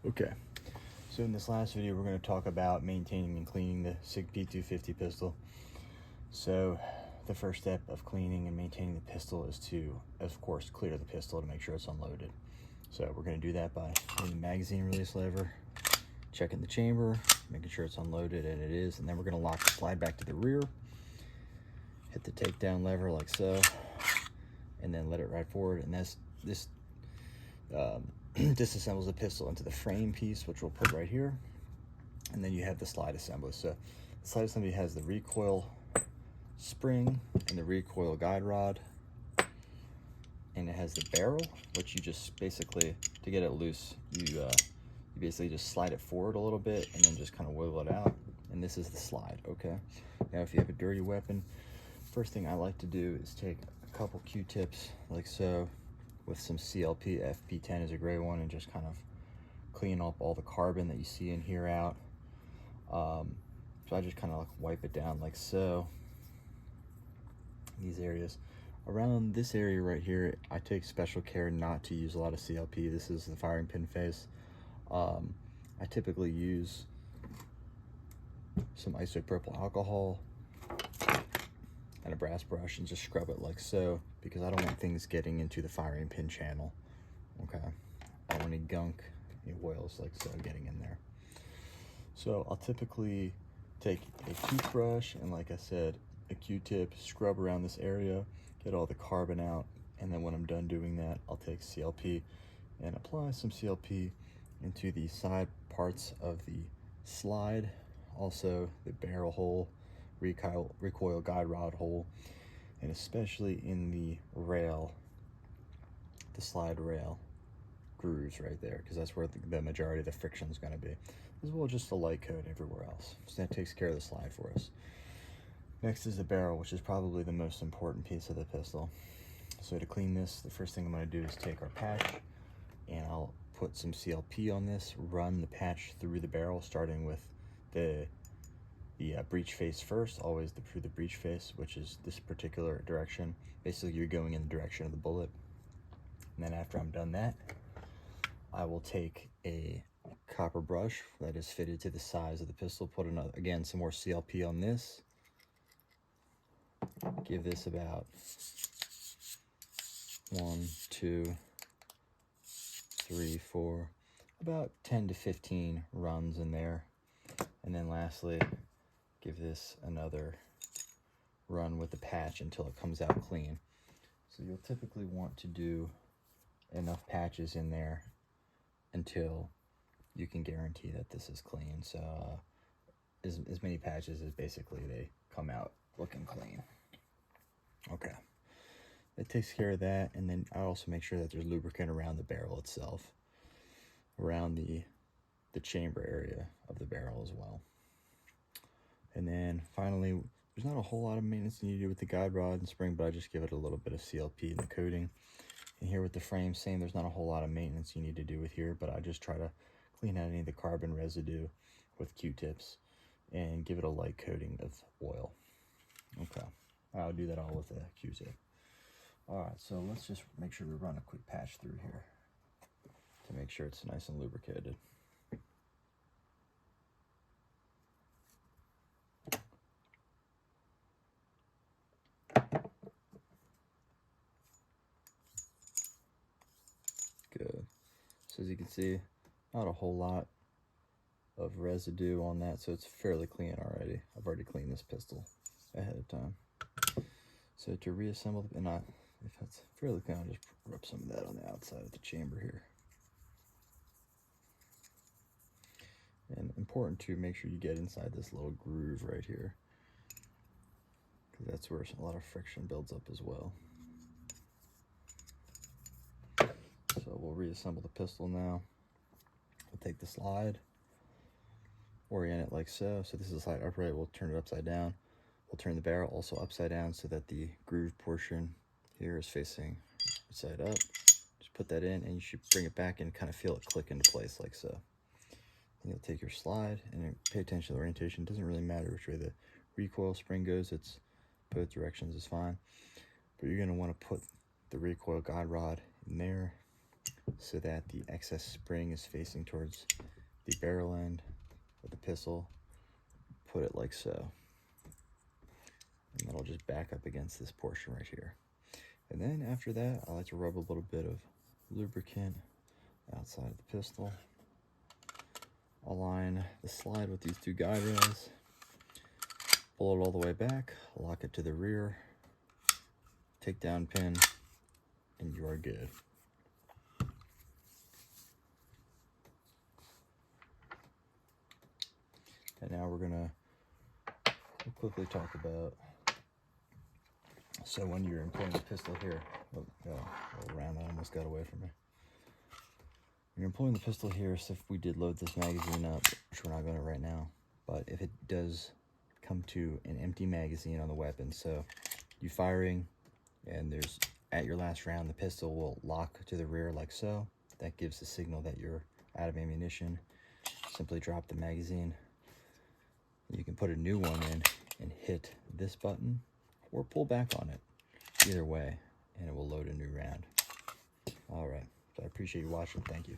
Okay, so in this last video we're going to talk about maintaining and cleaning the SIG P250 pistol. So the first step of cleaning and maintaining the pistol is to, of course, clear the pistol to make sure it's unloaded. So we're going to do that by hitting the magazine release lever, checking the chamber, making sure it's unloaded, and it is, and then we're going to lock the slide back to the rear, hit the takedown lever like so, and then let it ride forward, and this disassembles the pistol into the frame piece, which we'll put right here, and then you have the slide assembly. So the slide assembly has the recoil spring and the recoil guide rod, and it has the barrel, which you just basically, to get it loose, you basically just slide it forward a little bit and then just kind of wiggle it out, and this is the slide. Okay, now if you have a dirty weapon, first thing I like to do is take a couple Q-tips like so with some CLP. FP10 is a gray one, and just kind of clean up all the carbon that you see in here out. So I just kind of like wipe it down like so. These areas around this area right here, I take special care not to use a lot of CLP. This is the firing pin face. I typically use some isopropyl alcohol and a brass brush and just scrub it like so, because I don't want things getting into the firing pin channel. Okay, I don't want any gunk, any oils like so getting in there. So I'll typically take a toothbrush and, like I said, a Q-tip, scrub around this area, get all the carbon out, and then when I'm done doing that, I'll take CLP and apply some CLP into the side parts of the slide, also the barrel hole, recoil guide rod hole, and especially in the rail, the slide rail grooves right there, because that's where the majority of the friction is going to be, as well as just the light coat everywhere else. So that takes care of the slide for us. Next is the barrel, which is probably the most important piece of the pistol. So to clean this, the first thing I'm going to do is take our patch, and I'll put some CLP on this, run the patch through the barrel, starting with the breech face first, always through the breech face, which is this particular direction. Basically, you're going in the direction of the bullet. And then after I'm done that, I will take a copper brush that is fitted to the size of the pistol, put again some more CLP on this, give this about 1, 2, 3, 4, about 10 to 15 runs in there, and then lastly give this another run with the patch until it comes out clean. So you'll typically want to do enough patches in there until you can guarantee that this is clean. So as many patches as basically they come out looking clean. Okay, that takes care of that. And then I also make sure that there's lubricant around the barrel itself, around the chamber area of the barrel as well. And then finally, there's not a whole lot of maintenance you need to do with the guide rod and spring, but I just give it a little bit of CLP in the coating. And here with the frame, same, there's not a whole lot of maintenance you need to do with here, but I just try to clean out any of the carbon residue with Q-tips and give it a light coating of oil. Okay, I'll do that all with a Q-tip. All right, so let's just make sure we run a quick patch through here to make sure it's nice and lubricated. Good. So as you can see, not a whole lot of residue on that, so it's fairly clean already. I've already cleaned this pistol ahead of time. So to reassemble, and if it's fairly clean, I'll just rub some of that on the outside of the chamber here. And important to make sure you get inside this little groove right here, because that's where a lot of friction builds up as well. So we'll reassemble the pistol now. We'll take the slide, orient it like so. So this is the slide upright, we'll turn it upside down. We'll turn the barrel also upside down so that the groove portion here is facing right side up. Just put that in, and you should bring it back and kind of feel it click into place like so. And you'll take your slide and pay attention to the orientation. It doesn't really matter which way the recoil spring goes, it's both directions is fine. But you're going to want to put the recoil guide rod in there, so that the excess spring is facing towards the barrel end of the pistol. Put it like so. And that'll just back up against this portion right here. And then after that, I like to rub a little bit of lubricant outside of the pistol. Align the slide with these two guide rails. Pull it all the way back, lock it to the rear, take down pin, and you are good. And now we'll quickly talk about, so when you're employing the pistol here, oh no, a round that almost got away from me. When you're employing the pistol here, so if we did load this magazine up, which we're not going to right now, but if it does come to an empty magazine on the weapon, so you firing and there's, at your last round, the pistol will lock to the rear like so. That gives the signal that you're out of ammunition. Simply drop the magazine. You can put a new one in and hit this button or pull back on it. Either way, and it will load a new round. All right, so I appreciate you watching. Thank you.